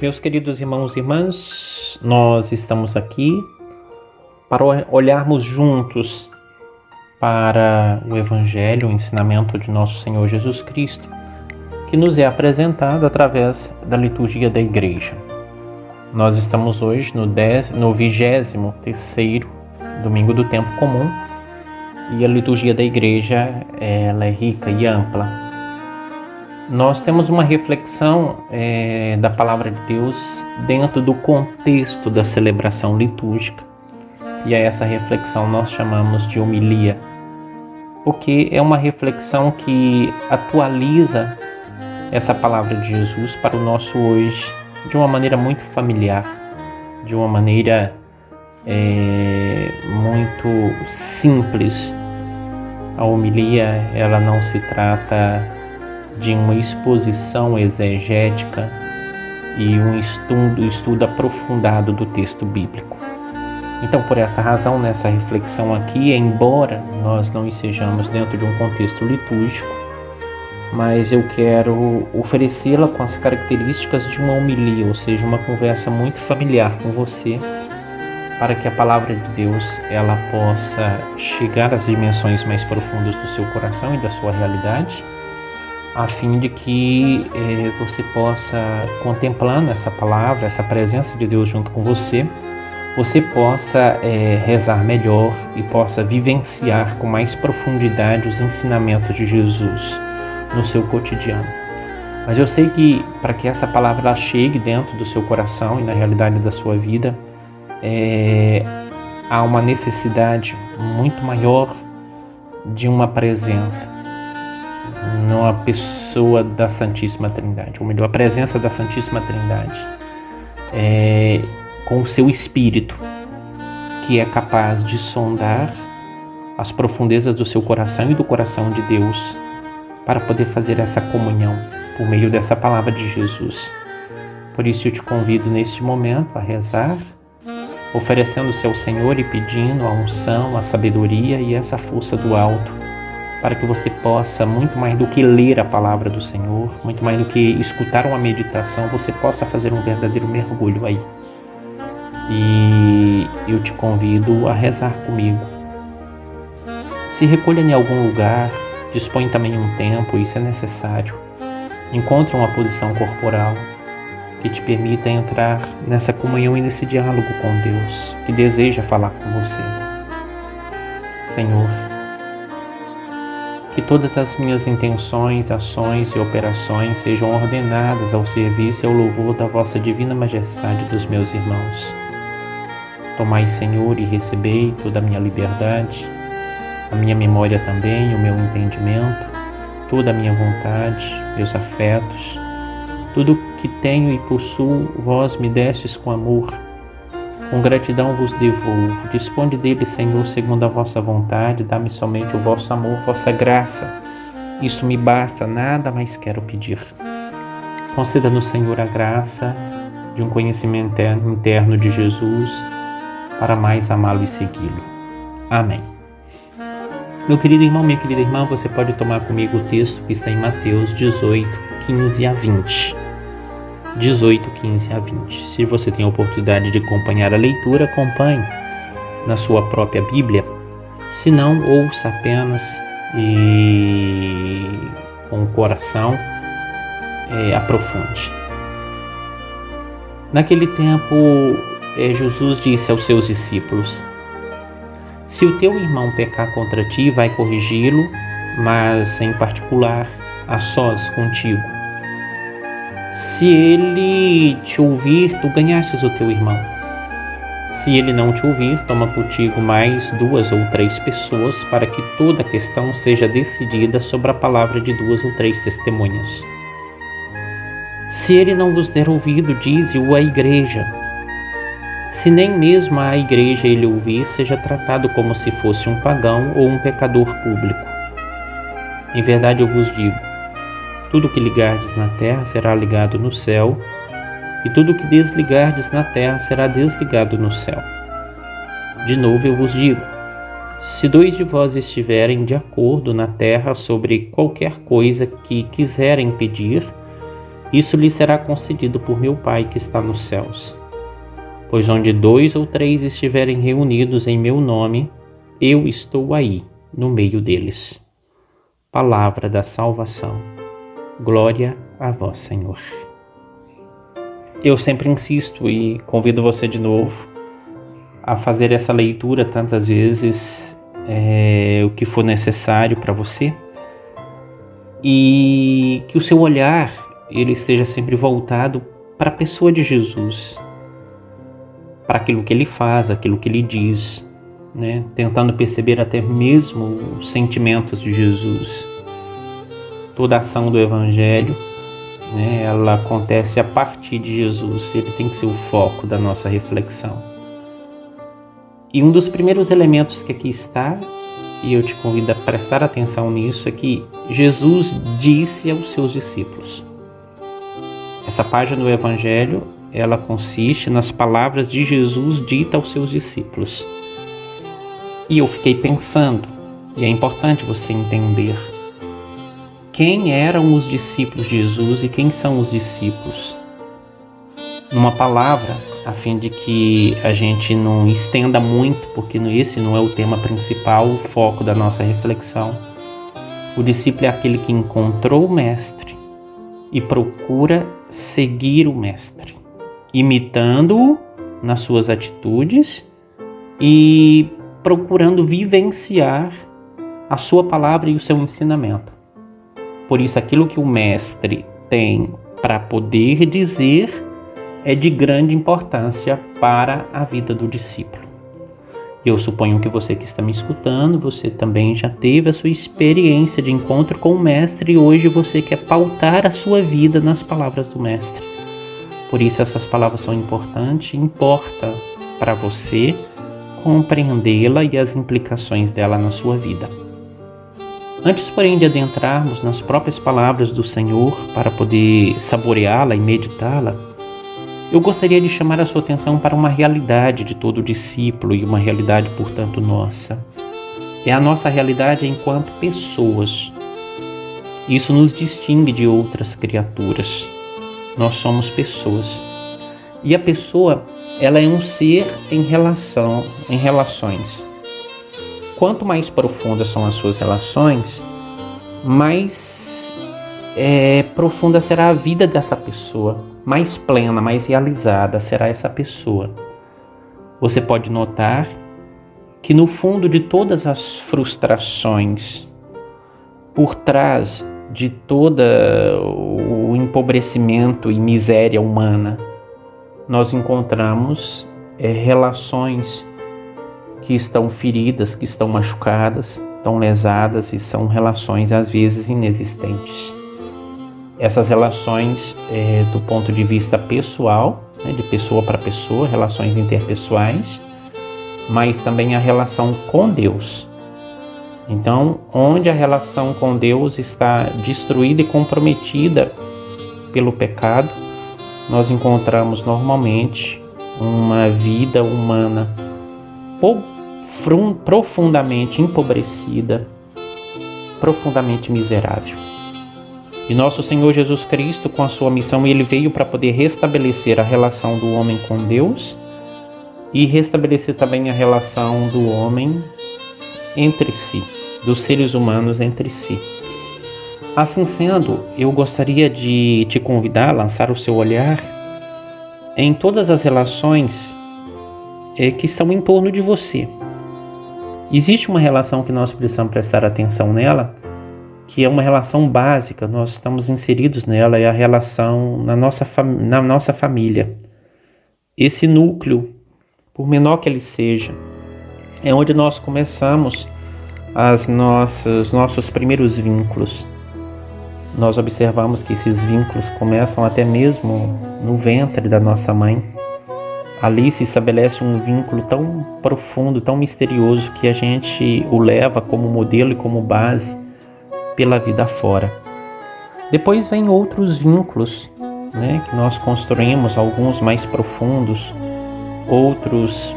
Meus queridos irmãos e irmãs, nós estamos aqui para olharmos juntos para o Evangelho, o ensinamento de nosso Senhor Jesus Cristo, que nos é apresentado através da liturgia da Igreja. Nós estamos hoje no 23º domingo do tempo comum e a liturgia da Igreja ela é rica e ampla. Nós temos uma reflexão da Palavra de Deus dentro do contexto da celebração litúrgica, e a essa reflexão nós chamamos de homilia, porque é uma reflexão que atualiza essa Palavra de Jesus para o nosso hoje de uma maneira muito familiar, de uma maneira muito simples. A homilia ela não se trata de uma exposição exegética e um estudo aprofundado do texto bíblico. Então, por essa razão, nessa reflexão aqui, embora nós não estejamos dentro de um contexto litúrgico, mas eu quero oferecê-la com as características de uma homilia, ou seja, uma conversa muito familiar com você, para que a palavra de Deus ela possa chegar às dimensões mais profundas do seu coração e da sua realidade, a fim de que você possa, contemplando essa palavra, essa presença de Deus junto com você possa rezar melhor e possa vivenciar com mais profundidade os ensinamentos de Jesus no seu cotidiano. Mas eu sei que para que essa palavra ela chegue dentro do seu coração e na realidade da sua vida, há uma necessidade muito maior de uma presença, não a pessoa da Santíssima Trindade, ou melhor, a presença da Santíssima Trindade, com o seu Espírito, que é capaz de sondar as profundezas do seu coração e do coração de Deus, para poder fazer essa comunhão por meio dessa palavra de Jesus. Por isso eu te convido neste momento a rezar, oferecendo-se ao Senhor e pedindo a unção, a sabedoria e essa força do alto, para que você possa, muito mais do que ler a palavra do Senhor, muito mais do que escutar uma meditação, você possa fazer um verdadeiro mergulho aí. E eu te convido a rezar comigo. Se recolha em algum lugar, dispõe também um tempo, isso é necessário. Encontre uma posição corporal que te permita entrar nessa comunhão e nesse diálogo com Deus, que deseja falar com você. Senhor, que todas as minhas intenções, ações e operações sejam ordenadas ao serviço e ao louvor da vossa divina majestade dos meus irmãos. Tomai, Senhor, e recebei toda a minha liberdade, a minha memória também, o meu entendimento, toda a minha vontade, meus afetos, tudo que tenho e possuo, vós me destes com amor. Com gratidão vos devolvo. Disponde dele, Senhor, segundo a vossa vontade, dá-me somente o vosso amor, vossa graça. Isso me basta, nada mais quero pedir. Conceda-nos, Senhor, a graça de um conhecimento interno de Jesus, para mais amá-lo e segui-lo. Amém. Meu querido irmão, minha querida irmã, você pode tomar comigo o texto que está em Mateus 18, 15 a 20. 18, 15 a 20. Se você tem a oportunidade de acompanhar a leitura, acompanhe na sua própria Bíblia. Se não, ouça apenas e com o coração aprofunde. Naquele tempo, Jesus disse aos seus discípulos: se o teu irmão pecar contra ti, vai corrigi-lo, mas em particular, a sós contigo. Se ele te ouvir, tu ganhastes o teu irmão. Se ele não te ouvir, toma contigo mais 2 ou 3 pessoas, para que toda a questão seja decidida sobre a palavra de 2 ou 3 testemunhas. Se ele não vos der ouvido, dize-o à igreja. Se nem mesmo a igreja ele ouvir, seja tratado como se fosse um pagão ou um pecador público. Em verdade eu vos digo, tudo que ligardes na terra será ligado no céu, e tudo que desligardes na terra será desligado no céu. De novo eu vos digo, se 2 de vós estiverem de acordo na terra sobre qualquer coisa que quiserem pedir, isso lhe será concedido por meu Pai que está nos céus. Pois onde 2 ou 3 estiverem reunidos em meu nome, eu estou aí, no meio deles. Palavra da salvação. Glória a vós, Senhor. Eu sempre insisto e convido você de novo a fazer essa leitura tantas vezes, o que for necessário para você, e que o seu olhar ele esteja sempre voltado para a pessoa de Jesus, para aquilo que ele faz, aquilo que ele diz, né? Tentando perceber até mesmo os sentimentos de Jesus. Toda a ação do Evangelho, né, ela acontece a partir de Jesus, ele tem que ser o foco da nossa reflexão. E um dos primeiros elementos que aqui está, e eu te convido a prestar atenção nisso, é que Jesus disse aos seus discípulos. Essa página do Evangelho, ela consiste nas palavras de Jesus ditas aos seus discípulos. E eu fiquei pensando, e é importante você entender, quem eram os discípulos de Jesus e quem são os discípulos? Numa palavra, a fim de que a gente não estenda muito, porque esse não é o tema principal, o foco da nossa reflexão. O discípulo é aquele que encontrou o Mestre e procura seguir o Mestre, imitando-o nas suas atitudes e procurando vivenciar a sua palavra e o seu ensinamento. Por isso, aquilo que o Mestre tem para poder dizer é de grande importância para a vida do discípulo. Eu suponho que você que está me escutando, você também já teve a sua experiência de encontro com o Mestre e hoje você quer pautar a sua vida nas palavras do Mestre. Por isso essas palavras são importantes, importa para você compreendê-la e as implicações dela na sua vida. Antes, porém, de adentrarmos nas próprias palavras do Senhor para poder saboreá-la e meditá-la, eu gostaria de chamar a sua atenção para uma realidade de todo discípulo e uma realidade, portanto, nossa. É a nossa realidade enquanto pessoas. Isso nos distingue de outras criaturas. Nós somos pessoas. E a pessoa, ela é um ser em relações. Quanto mais profundas são as suas relações, mais profunda será a vida dessa pessoa, mais plena, mais realizada será essa pessoa. Você pode notar que no fundo de todas as frustrações, por trás de todo o empobrecimento e miséria humana, nós encontramos relações que estão feridas, que estão machucadas, estão lesadas e são relações às vezes inexistentes. Essas relações, do ponto de vista pessoal, né, de pessoa para pessoa, relações interpessoais, mas também a relação com Deus. Então, onde a relação com Deus está destruída e comprometida pelo pecado, nós encontramos normalmente uma vida humana profundamente empobrecida, profundamente miserável. E nosso Senhor Jesus Cristo, com a sua missão, ele veio para poder restabelecer a relação do homem com Deus e restabelecer também a relação do homem entre si, dos seres humanos entre si. Assim sendo, eu gostaria de te convidar a lançar o seu olhar em todas as relações que estão em torno de você. Existe uma relação que nós precisamos prestar atenção nela, que é uma relação básica, nós estamos inseridos nela, é a relação na nossa família. Esse núcleo, por menor que ele seja, é onde nós começamos os nossos primeiros vínculos. Nós observamos que esses vínculos começam até mesmo no ventre da nossa mãe. Ali se estabelece um vínculo tão profundo, tão misterioso, que a gente o leva como modelo e como base pela vida fora. Depois vem outros vínculos, né, que nós construímos, alguns mais profundos, outros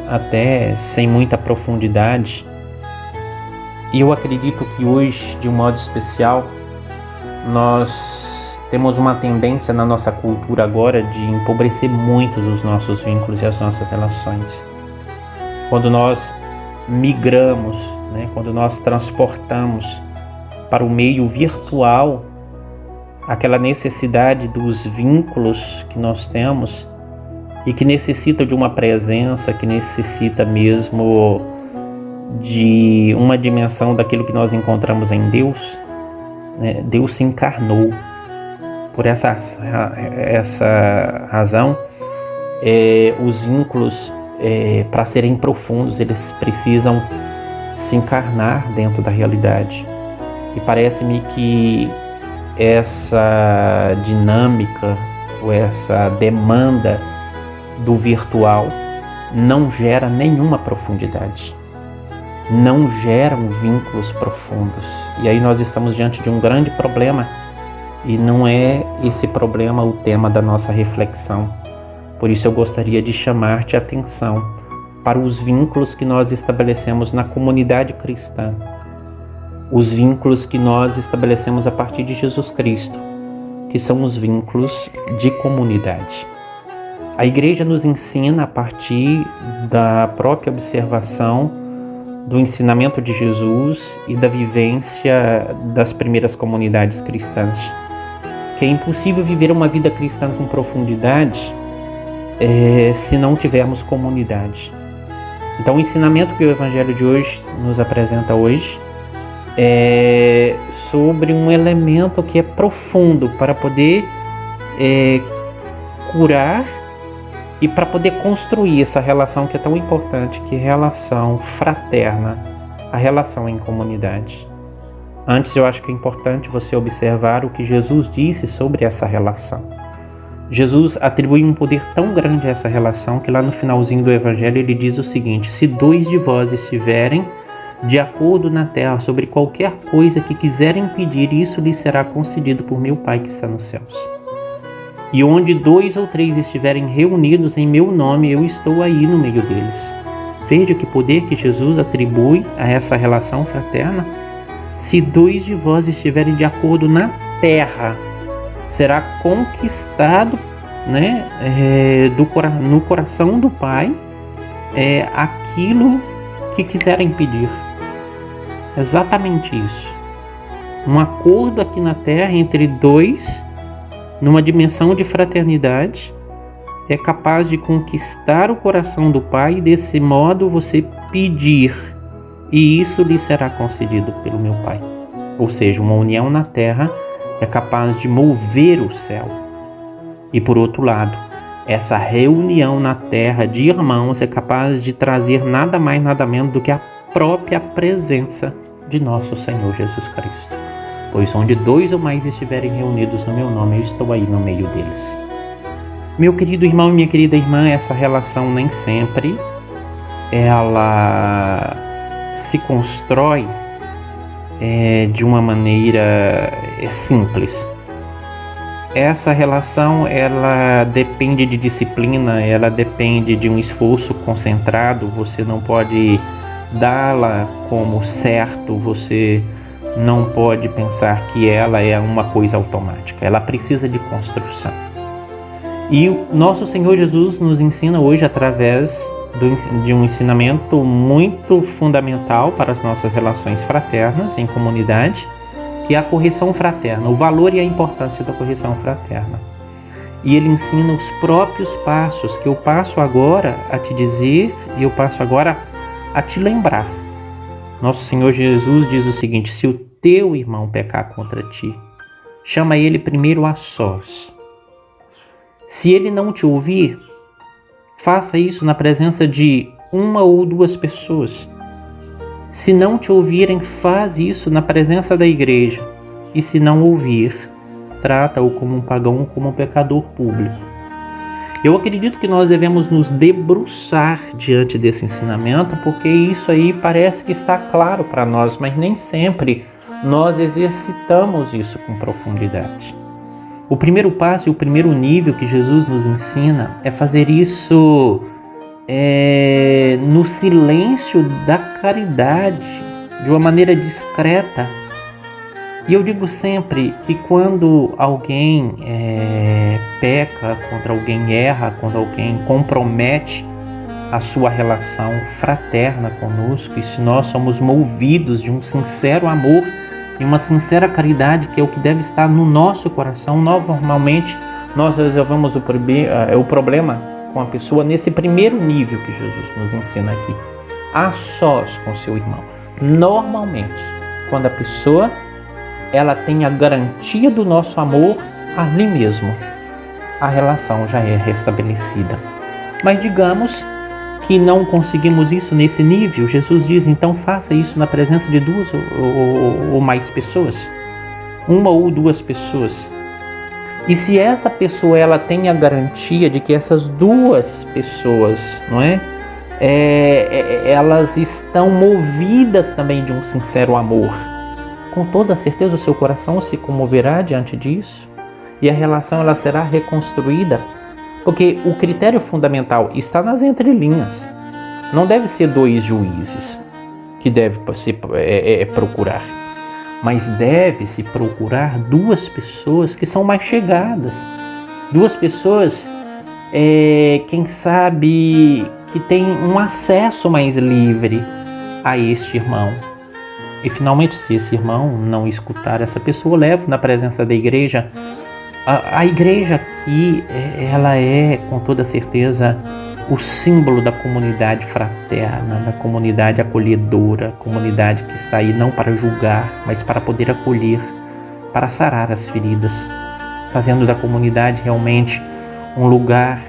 até sem muita profundidade. E eu acredito que hoje, de um modo especial, nós temos uma tendência na nossa cultura agora de empobrecer muitos os nossos vínculos e as nossas relações. Quando nós migramos, né, quando nós transportamos para o meio virtual aquela necessidade dos vínculos que nós temos e que necessita de uma presença, que necessita mesmo de uma dimensão daquilo que nós encontramos em Deus, né? Deus se encarnou. Por essa razão, os vínculos, para serem profundos, eles precisam se encarnar dentro da realidade. E parece-me que essa dinâmica ou essa demanda do virtual não gera nenhuma profundidade, não geram vínculos profundos. E aí nós estamos diante de um grande problema, e não é esse problema o tema da nossa reflexão. Por isso eu gostaria de chamar-te a atenção para os vínculos que nós estabelecemos na comunidade cristã, os vínculos que nós estabelecemos a partir de Jesus Cristo, que são os vínculos de comunidade. A igreja nos ensina a partir da própria observação do ensinamento de Jesus e da vivência das primeiras comunidades cristãs, que é impossível viver uma vida cristã com profundidade se não tivermos comunidade. Então o ensinamento que o Evangelho de hoje nos apresenta hoje é sobre um elemento que é profundo para poder curar e para poder construir essa relação que é tão importante, que é a relação fraterna, a relação em comunidade. Antes, eu acho que é importante você observar o que Jesus disse sobre essa relação. Jesus atribui um poder tão grande a essa relação que lá no finalzinho do Evangelho ele diz o seguinte: se 2 de vós estiverem de acordo na terra sobre qualquer coisa que quiserem pedir, isso lhes será concedido por meu Pai que está nos céus. E onde 2 ou 3 estiverem reunidos em meu nome, eu estou aí no meio deles. Veja que poder que Jesus atribui a essa relação fraterna. Se 2 de vós estiverem de acordo na terra, será conquistado, né, no coração do Pai aquilo que quiserem pedir. Exatamente isso. Um acordo aqui na terra entre 2, numa dimensão de fraternidade, é capaz de conquistar o coração do Pai e desse modo você pedir, e isso lhe será concedido pelo meu Pai. Ou seja, uma união na terra é capaz de mover o céu. E por outro lado, essa reunião na terra de irmãos é capaz de trazer nada mais, nada menos do que a própria presença de nosso Senhor Jesus Cristo. Pois onde 2 ou mais estiverem reunidos no meu nome, eu estou aí no meio deles. Meu querido irmão e minha querida irmã, essa relação nem sempre ela se constrói de uma maneira simples. Essa relação ela depende de disciplina, ela depende de um esforço concentrado. Você não pode dá-la como certo, você não pode pensar que ela é uma coisa automática. Ela precisa de construção. E o nosso Senhor Jesus nos ensina hoje através de um ensinamento muito fundamental para as nossas relações fraternas em comunidade, que é a correção fraterna, o valor e a importância da correção fraterna. E ele ensina os próprios passos que eu passo agora a te dizer e eu passo agora a te lembrar. Nosso Senhor Jesus diz o seguinte: se o teu irmão pecar contra ti, chama ele primeiro a sós. Se ele não te ouvir, faça isso na presença de 1 ou 2 pessoas. Se não te ouvirem, faz isso na presença da igreja. E se não ouvir, trata-o como um pagão, como um pecador público. Eu acredito que nós devemos nos debruçar diante desse ensinamento, porque isso aí parece que está claro para nós, mas nem sempre nós exercitamos isso com profundidade. O primeiro passo e o primeiro nível que Jesus nos ensina é fazer isso no silêncio da caridade, de uma maneira discreta. E eu digo sempre que quando alguém peca, contra alguém erra, quando alguém compromete a sua relação fraterna conosco, e se nós somos movidos de um sincero amor e uma sincera caridade, que é o que deve estar no nosso coração, normalmente nós resolvemos o problema com a pessoa nesse primeiro nível que Jesus nos ensina aqui, a sós com seu irmão. Normalmente, quando a pessoa ela tem a garantia do nosso amor, ali mesmo a relação já é restabelecida. Mas digamos que não conseguimos isso nesse nível, Jesus diz, então faça isso na presença de duas ou mais pessoas, uma ou duas pessoas. E se essa pessoa ela tem a garantia de que essas duas pessoas, não é? Elas estão movidas também de um sincero amor, com toda certeza o seu coração se comoverá diante disso e a relação ela será reconstruída, porque o critério fundamental está nas entrelinhas. Não deve ser dois juízes que deve se procurar, mas deve-se procurar duas pessoas que são mais chegadas, duas pessoas, quem sabe, que têm um acesso mais livre a este irmão. E finalmente, se esse irmão não escutar essa pessoa, leva na presença da igreja. A igreja aqui, ela é com toda certeza o símbolo da comunidade fraterna, da comunidade acolhedora, comunidade que está aí não para julgar, mas para poder acolher, para sarar as feridas, fazendo da comunidade realmente um lugar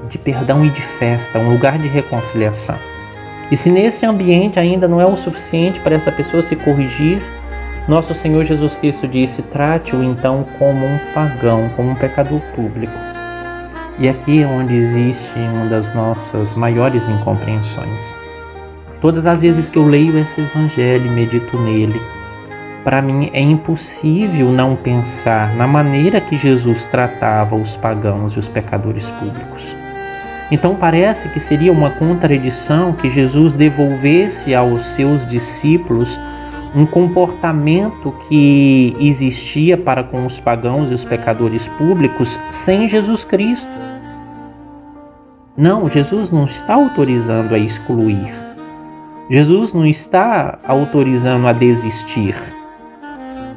de perdão e de festa, um lugar de reconciliação. E se nesse ambiente ainda não é o suficiente para essa pessoa se corrigir, nosso Senhor Jesus Cristo disse, trate-o então como um pagão, como um pecador público. E aqui é onde existe uma das nossas maiores incompreensões. Todas as vezes que eu leio esse evangelho e medito nele, para mim é impossível não pensar na maneira que Jesus tratava os pagãos e os pecadores públicos. Então parece que seria uma contradição que Jesus devolvesse aos seus discípulos um comportamento que existia para com os pagãos e os pecadores públicos sem Jesus Cristo. Não, Jesus não está autorizando a excluir. Jesus não está autorizando a desistir.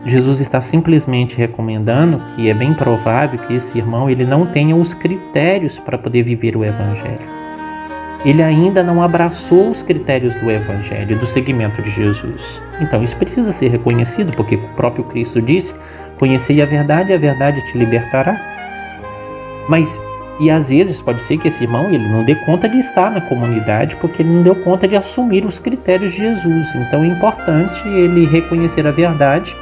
Jesus está simplesmente recomendando que é bem provável que esse irmão ele não tenha os critérios para poder viver o Evangelho. Ele ainda não abraçou os critérios do Evangelho, do seguimento de Jesus. Então isso precisa ser reconhecido, porque o próprio Cristo disse, conhecei a verdade te libertará. Mas, e às vezes pode ser que esse irmão ele não dê conta de estar na comunidade, porque ele não deu conta de assumir os critérios de Jesus. Então é importante ele reconhecer a verdade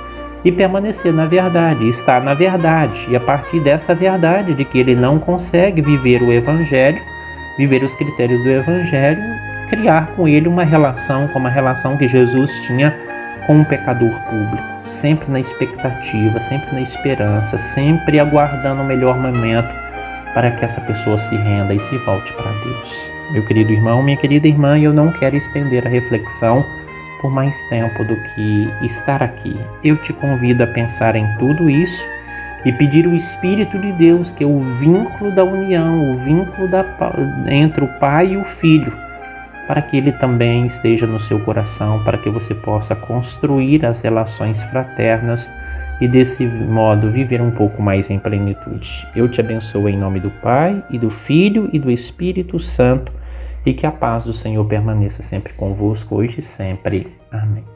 e permanecer na verdade, estar na verdade, e a partir dessa verdade de que ele não consegue viver o Evangelho, viver os critérios do Evangelho, criar com ele uma relação como a relação que Jesus tinha com um pecador público, sempre na expectativa, sempre na esperança, sempre aguardando o melhor momento para que essa pessoa se renda e se volte para Deus. Meu querido irmão, minha querida irmã, eu não quero estender a reflexão por mais tempo do que estar aqui. Eu te convido a pensar em tudo isso e pedir o Espírito de Deus, que é o vínculo da união, o vínculo entre o Pai e o Filho, para que Ele também esteja no seu coração, para que você possa construir as relações fraternas e desse modo viver um pouco mais em plenitude. Eu te abençoo em nome do Pai e do Filho e do Espírito Santo, e que a paz do Senhor permaneça sempre convosco, hoje e sempre. Amém.